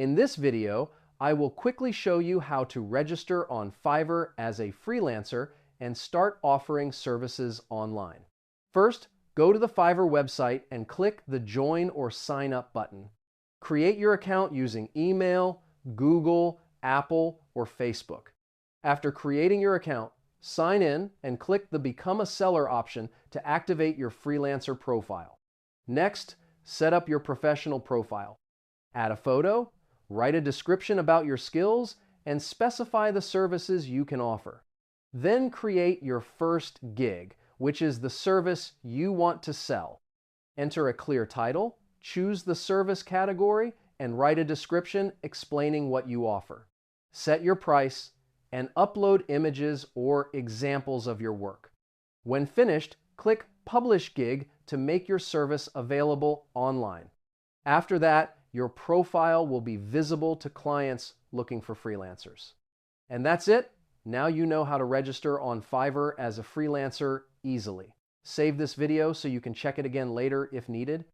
In this video, I will quickly show you how to register on Fiverr as a freelancer and start offering services online. First, go to the Fiverr website and click the Join or Sign Up button. Create your account using email, Google, Apple, or Facebook. After creating your account, sign in and click the Become a Seller option to activate your freelancer profile. Next, set up your professional profile. Add a photo, write a description about your skills, and specify the services you can offer. Then create your first gig, which is the service you want to sell. Enter a clear title, choose the service category, and write a description explaining what you offer. Set your price and upload images or examples of your work. When finished, click Publish Gig to make your service available online. After that, your profile will be visible to clients looking for freelancers. And that's it. Now you know how to register on Fiverr as a freelancer easily. Save this video so you can check it again later if needed.